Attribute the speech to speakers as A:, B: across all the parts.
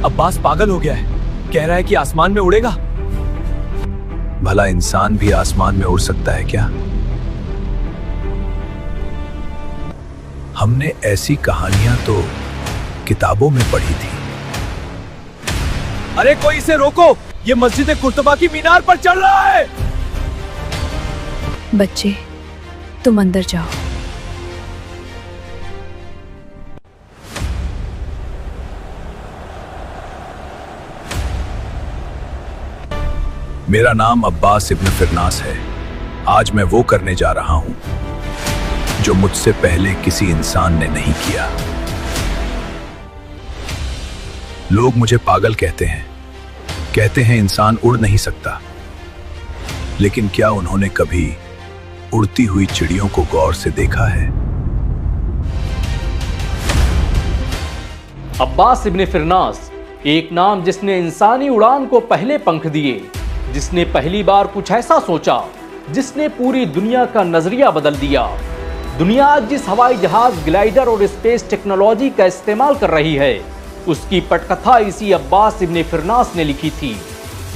A: अब्बास पागल हो गया है, कह रहा है कि आसमान में उड़ेगा।
B: भला इंसान भी आसमान में उड़ सकता है क्या? हमने ऐसी कहानियां तो किताबों में पढ़ी थी।
A: अरे कोई इसे रोको, ये मस्जिद कुर्तबा की मीनार पर चढ़ रहा है।
C: बच्चे, तुम अंदर जाओ।
B: मेरा नाम अब्बास इब्न फिरनास है। आज मैं वो करने जा रहा हूं जो मुझसे पहले किसी इंसान ने नहीं किया। लोग मुझे पागल कहते हैं इंसान उड़ नहीं सकता। लेकिन क्या उन्होंने कभी उड़ती हुई चिड़ियों को गौर से देखा है?
D: अब्बास इब्न फिरनास, एक नाम जिसने इंसानी उड़ान को पहले पंख दिए, जिसने पहली बार कुछ ऐसा सोचा जिसने पूरी दुनिया का नजरिया बदल दिया। दुनिया आज जिस हवाई जहाज, ग्लाइडर और स्पेस टेक्नोलॉजी का इस्तेमाल कर रही है, उसकी पटकथा इसी अब्बास इब्न फिरनास ने लिखी थी।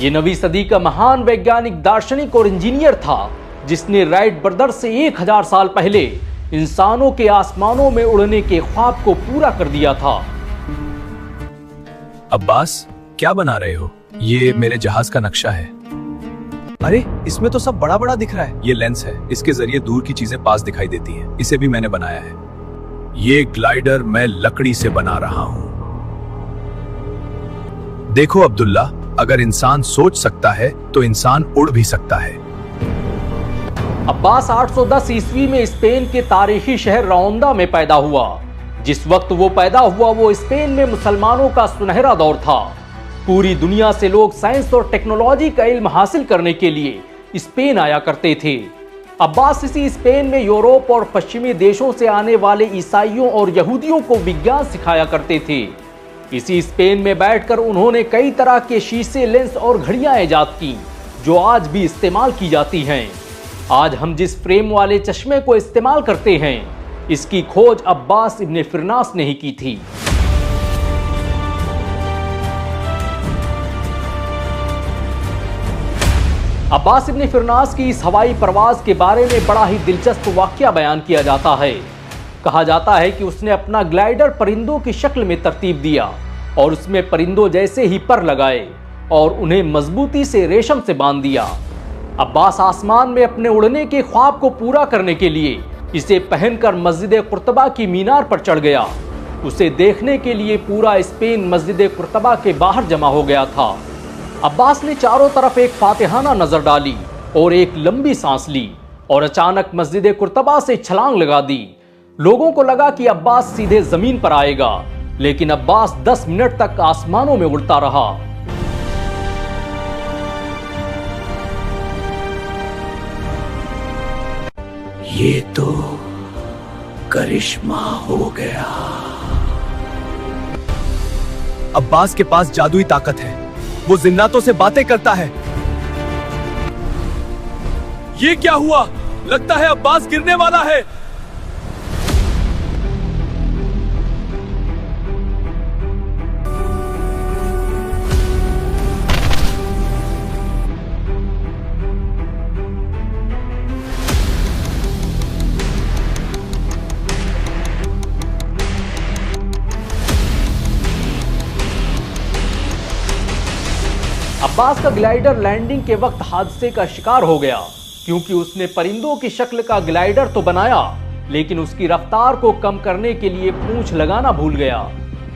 D: ये नवीं सदी का महान वैज्ञानिक, दार्शनिक और इंजीनियर था, जिसने राइट ब्रदर्स से 1000 साल पहले इंसानों के आसमानों में उड़ने के ख्वाब को पूरा कर दिया था।
B: अब्बास, क्या बना रहे हो? ये मेरे जहाज का नक्शा है।
A: अरे इसमें तो सब बड़ा बड़ा दिख रहा है।
B: ये लेंस है, इसके जरिए दूर की चीजें पास दिखाई देती हैं। इसे भी मैंने बनाया है। ये ग्लाइडर मैं लकड़ी से बना रहा हूं। देखो अब्दुल्ला, अगर इंसान सोच सकता है तो इंसान उड़ भी सकता है।
D: अब्बास 810 ईस्वी में स्पेन के तारीखी शहर रौंदा में पैदा हुआ। जिस वक्त वो पैदा हुआ, वो स्पेन में मुसलमानों का सुनहरा दौर था। पूरी दुनिया से लोग साइंस और टेक्नोलॉजी का इल्म हासिल करने के लिए स्पेन आया करते थे। अब्बास इसी स्पेन में यूरोप और पश्चिमी देशों से आने वाले ईसाइयों और यहूदियों को विज्ञान सिखाया करते थे। इसी स्पेन में बैठकर उन्होंने कई तरह के शीशे, लेंस और घड़ियां ईजाद की, जो आज भी इस्तेमाल की जाती हैं। आज हम जिस फ्रेम वाले चश्मे को इस्तेमाल करते हैं, इसकी खोज अब्बास इब्न फिरनास ने ही की थी। अब्बास इब्न फिरनास की इस हवाई प्रवास के बारे में बड़ा ही दिलचस्प वाकया बयान किया जाता है। कहा जाता है कि उसने अपना ग्लाइडर परिंदों की शक्ल में तरतीब दिया और उसमें परिंदों जैसे ही पर लगाए और उन्हें मजबूती से रेशम से बांध दिया। अब्बास आसमान में अपने उड़ने के ख्वाब को पूरा करने के लिए इसे पहनकर मस्जिद कुर्तबा की मीनार पर चढ़ गया। उसे देखने के लिए पूरा स्पेन मस्जिद कुर्तबा के बाहर जमा हो गया था। अब्बास ने चारों तरफ एक फातिहाना नजर डाली और एक लंबी सांस ली और अचानक मस्जिद कुर्तबा से छलांग लगा दी। लोगों को लगा कि अब्बास सीधे जमीन पर आएगा, लेकिन अब्बास 10 मिनट तक आसमानों में उड़ता रहा।
B: ये तो करिश्मा हो गया।
A: अब्बास के पास जादुई ताकत है, वो जिन्नातों से बातें करता है। ये क्या हुआ? लगता है अब्बास गिरने वाला है।
D: अब्बास का ग्लाइडर लैंडिंग के वक्त हादसे का शिकार हो गया, क्योंकि उसने परिंदों की शक्ल का ग्लाइडर तो बनाया, लेकिन उसकी रफ्तार को कम करने के लिए पूंछ लगाना भूल गया।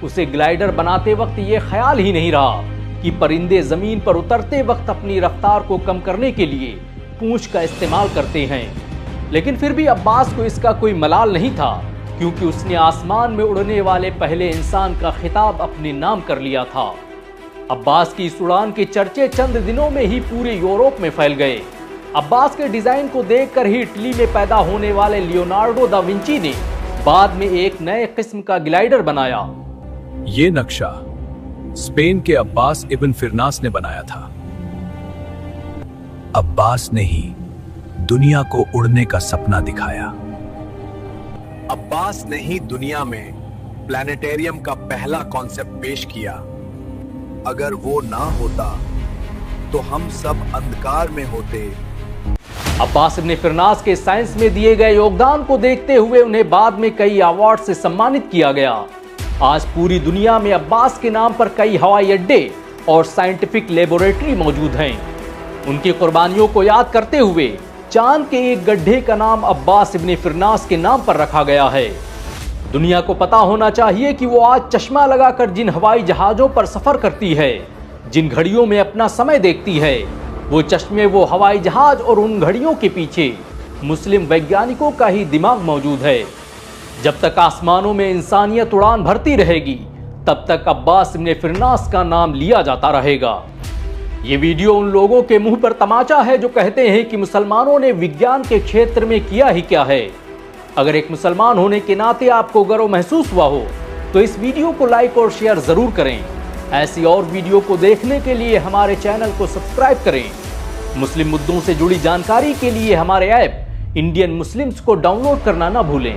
D: उसे ग्लाइडर बनाते वक्त यह ख्याल ही नहीं रहा कि परिंदे जमीन पर उतरते वक्त अपनी रफ्तार को कम करने के लिए पूंछ का इस्तेमाल करते हैं। लेकिन फिर भी अब्बास को इसका कोई मलाल नहीं था, क्योंकि उसने आसमान में उड़ने वाले पहले इंसान का खिताब अपने नाम कर लिया था। अब्बास की इस उड़ान के चर्चे चंद दिनों में ही पूरे यूरोप में फैल गए। अब्बास के डिजाइन को देखकर ही इटली में पैदा होने वाले लियोनार्डो दा विंची ने बाद में एक नए किस्म का ग्लाइडर बनाया।
B: ये नक्शा स्पेन के अब्बास इब्न फिरनास ने बनाया था। अब्बास ने ही दुनिया को उड़ने का सपना दिखाया।
E: अब्बास ने ही दुनिया में प्लैनेटेरियम का पहला कॉन्सेप्ट पेश किया।
B: अगर वो ना होता तो हम सब अंधकार में होते।
D: अब्बास इब्न फिरनास के साइंस में दिए गए योगदान को देखते हुए उन्हें बाद में कई अवार्ड से सम्मानित किया गया। आज पूरी दुनिया में अब्बास के नाम पर कई हवाई अड्डे और साइंटिफिक लेबोरेटरी मौजूद हैं। उनकी कुर्बानियों को याद करते हुए चांद के एक गड्ढे का नाम अब्बास इब्न फिरनास के नाम पर रखा गया है। दुनिया को पता होना चाहिए कि वो आज चश्मा लगाकर जिन हवाई जहाजों पर सफर करती है, जिन घड़ियों में अपना समय देखती है, वो चश्मे, वो हवाई जहाज और उन घड़ियों के पीछे मुस्लिम वैज्ञानिकों का ही दिमाग मौजूद है। जब तक आसमानों में इंसानियत उड़ान भरती रहेगी, तब तक अब्बास इब्न फिरनास का नाम लिया जाता रहेगा। ये वीडियो उन लोगों के मुंह पर तमाचा है जो कहते हैं कि मुसलमानों ने विज्ञान के क्षेत्र में किया ही क्या है। अगर एक मुसलमान होने के नाते आपको गर्व महसूस हुआ हो तो इस वीडियो को लाइक और शेयर जरूर करें। ऐसी और वीडियो को देखने के लिए हमारे चैनल को सब्सक्राइब करें। मुस्लिम मुद्दों से जुड़ी जानकारी के लिए हमारे ऐप इंडियन मुस्लिम्स को डाउनलोड करना ना भूलें।